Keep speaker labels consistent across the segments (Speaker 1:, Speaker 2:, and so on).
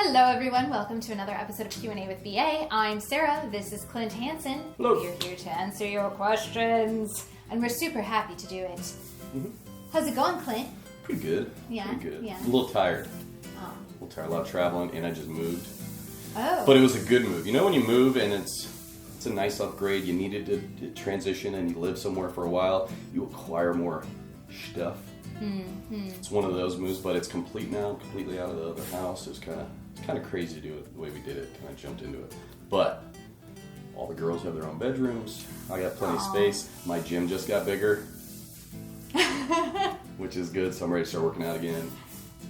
Speaker 1: Hello everyone, welcome to another episode of Q&A with BA. I'm Sarah, this is Clint Hansen.
Speaker 2: Hello.
Speaker 1: We're here to answer your questions, and we're super happy to do it.
Speaker 2: Mm-hmm.
Speaker 1: How's it going, Clint?
Speaker 2: Pretty good.
Speaker 1: Yeah?
Speaker 2: Pretty good.
Speaker 1: Yeah.
Speaker 2: A little tired.
Speaker 1: Oh.
Speaker 2: A little tired, a lot of traveling, and I just moved.
Speaker 1: Oh.
Speaker 2: But it was a good move. You know when you move and it's a nice upgrade, you needed to transition and you live somewhere for a while, you acquire more stuff.
Speaker 1: Mm-hmm.
Speaker 2: It's one of those moves, but it's complete now, completely out of the other house. It was kind of crazy to do it the way we did it. Kind of jumped into it. But all the girls have their own bedrooms. I got plenty of space. My gym just got bigger, which is good. So I'm ready to start working out again.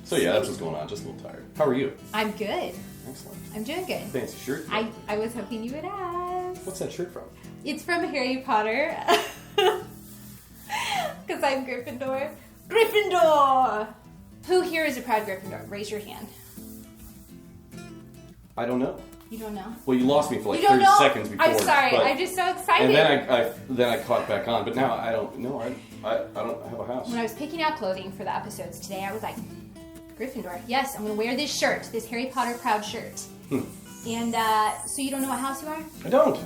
Speaker 2: So yeah, that's what's going on. Just a little tired. How are you?
Speaker 1: I'm good.
Speaker 2: Excellent.
Speaker 1: I'm doing good.
Speaker 2: Fancy shirt.
Speaker 1: I was hoping you would ask.
Speaker 2: What's that shirt from?
Speaker 1: It's from Harry Potter. Because I'm Gryffindor. Gryffindor! Who here is a proud Gryffindor? Raise your hand.
Speaker 2: I don't know.
Speaker 1: You don't know?
Speaker 2: Well, you lost me for like
Speaker 1: You don't
Speaker 2: 30
Speaker 1: know?
Speaker 2: seconds before.
Speaker 1: I'm sorry.
Speaker 2: but-
Speaker 1: I'm just so excited.
Speaker 2: And then I caught back on. But now I don't know. I don't have a house.
Speaker 1: When I was picking out clothing for the episodes today, I was like, Gryffindor. Yes, I'm going to wear this shirt, this Harry Potter proud shirt. And so you don't know what house you are?
Speaker 2: I don't.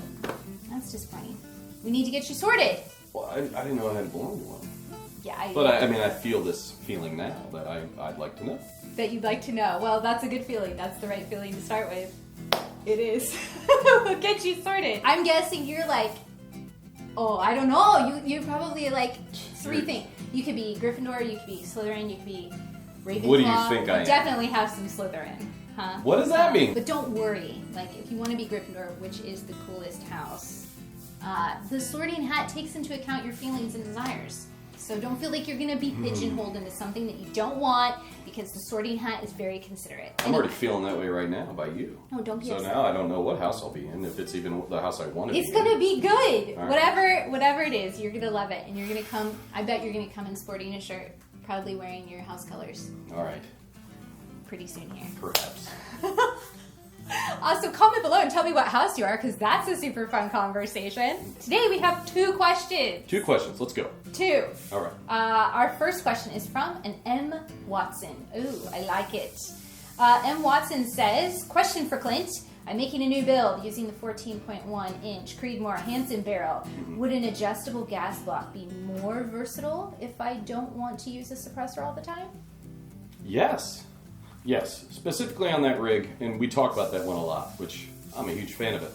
Speaker 1: That's just funny. We need to get you sorted.
Speaker 2: Well, I didn't know I had belonged to one.
Speaker 1: Yeah,
Speaker 2: But I feel this feeling now that I'd like to know.
Speaker 1: that you'd like to know. Well, that's a good feeling. That's the right feeling to start with. It is. We'll get you sorted. I'm guessing you're like, oh, I don't know. You probably like three things. You could be Gryffindor, you could be Slytherin, you could be Ravenclaw.
Speaker 2: What do you think I am?
Speaker 1: Definitely have some Slytherin, huh?
Speaker 2: What does that mean?
Speaker 1: But don't worry. Like, if you want to be Gryffindor, which is the coolest house, the sorting hat takes into account your feelings and desires. So don't feel like you're going to be pigeonholed into something that you don't want, because the sorting hat is very considerate.
Speaker 2: I'm already feeling that way right now by you.
Speaker 1: No, don't be
Speaker 2: So
Speaker 1: upset.
Speaker 2: now I don't know what house I'll be in, if it's even the house I want to be in.
Speaker 1: It's going to be good.
Speaker 2: All right.
Speaker 1: Whatever it is, you're going to love it. And you're going to come, I bet you're going to come in sporting a shirt, proudly wearing your house colors
Speaker 2: All right.
Speaker 1: pretty soon here.
Speaker 2: Perhaps.
Speaker 1: So comment below and tell me what house you are, because that's a super fun conversation. Today we have 2 questions.
Speaker 2: 2 questions. Let's go.
Speaker 1: 2.
Speaker 2: All right.
Speaker 1: Our first question is from an M. Watson. Ooh, I like it. M. Watson says, question for Clint. I'm making a new build using the 14.1 inch Creedmoor Hansen barrel. Would an adjustable gas block be more versatile if I don't want to use a suppressor all the time?
Speaker 2: Yes. Yes. Specifically on that rig, and we talk about that one a lot, which I'm a huge fan of it.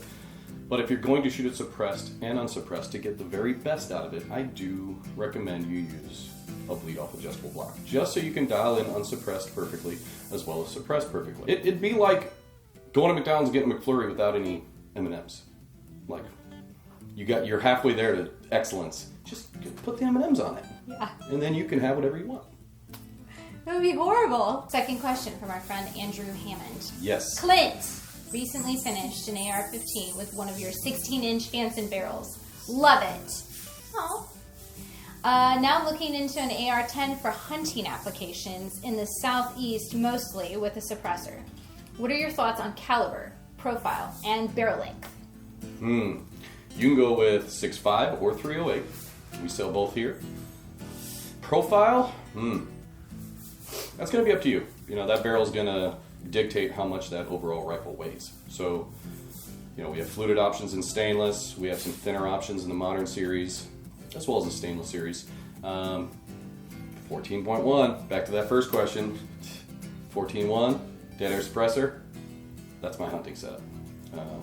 Speaker 2: But if you're going to shoot it suppressed and unsuppressed to get the very best out of it, I do recommend you use a bleed-off adjustable block, just so you can dial in unsuppressed perfectly as well as suppressed perfectly. It'd be like going to McDonald's and getting McFlurry without any M&Ms. Like, you're halfway there to excellence. Just put the M&Ms on it.
Speaker 1: Yeah.
Speaker 2: And then you can have whatever you want.
Speaker 1: That would be horrible. Second question from our friend Andrew Hammond.
Speaker 2: Yes.
Speaker 1: Clint recently finished an AR-15 with one of your 16-inch Hansen barrels. Love it. Oh. Now looking into an AR-10 for hunting applications in the southeast, mostly with a suppressor. What are your thoughts on caliber, profile, and barrel length?
Speaker 2: You can go with 6.5 or 308. We sell both here. Profile? That's going to be up to you. You know, that barrel's going to dictate how much that overall rifle weighs. So, you know, we have fluted options in stainless. We have some thinner options in the modern series, as well as the stainless series. 14.1, back to that first question. 14.1, dead air suppressor. That's my hunting setup.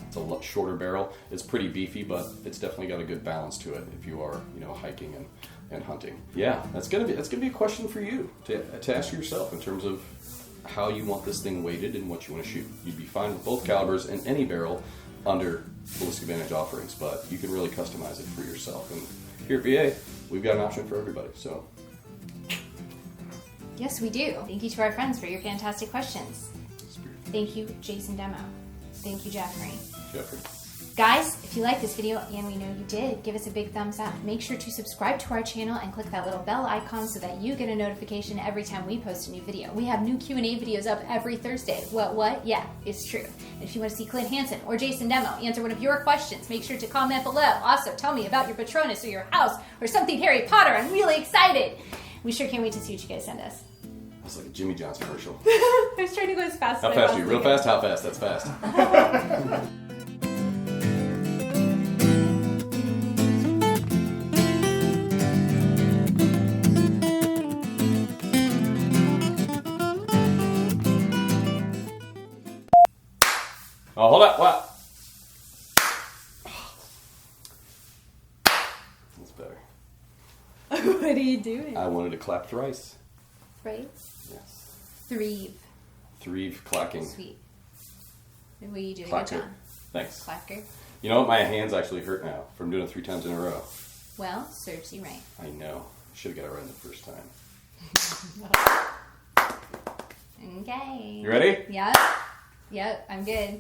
Speaker 2: It's a lot shorter barrel. It's pretty beefy, but it's definitely got a good balance to it if you are, you know, hiking and hunting. Yeah, that's gonna be a question for you to ask yourself in terms of how you want this thing weighted and what you want to shoot. You'd be fine with both calibers and any barrel under Ballistic Advantage offerings, but you can really customize it for yourself. And here at VA, we've got an option for everybody. So.
Speaker 1: Yes, we do. Thank you to our friends for your fantastic questions. Thank you, Jason Demo. Thank you, Jeffrey. Guys, if you like this video, and we know you did, give us a big thumbs up. Make sure to subscribe to our channel and click that little bell icon so that you get a notification every time we post a new video. We have new Q&A videos up every Thursday. What? Yeah, it's true. And if you want to see Clint Hansen or Jason Demo answer one of your questions, make sure to comment below. Also, tell me about your Patronus or your house or something Harry Potter. I'm really excited. We sure can't wait to see what you guys send us.
Speaker 2: It's like a Jimmy John's commercial.
Speaker 1: I was trying to go as fast
Speaker 2: How
Speaker 1: as
Speaker 2: fast are you? Real fast? How fast? That's fast. Oh, hold up. Wow. That's better.
Speaker 1: What are you doing?
Speaker 2: I wanted to clap thrice.
Speaker 1: Right?
Speaker 2: Yes.
Speaker 1: Three.
Speaker 2: Clacking.
Speaker 1: Sweet. Well, you did a good
Speaker 2: Clacker.
Speaker 1: job.
Speaker 2: Thanks.
Speaker 1: Clacker.
Speaker 2: You know what? My hands actually hurt now from doing it 3 times in a row.
Speaker 1: Well, serves you right.
Speaker 2: I know. Should have got it right the first time.
Speaker 1: Okay.
Speaker 2: You ready?
Speaker 1: Yep. I'm good.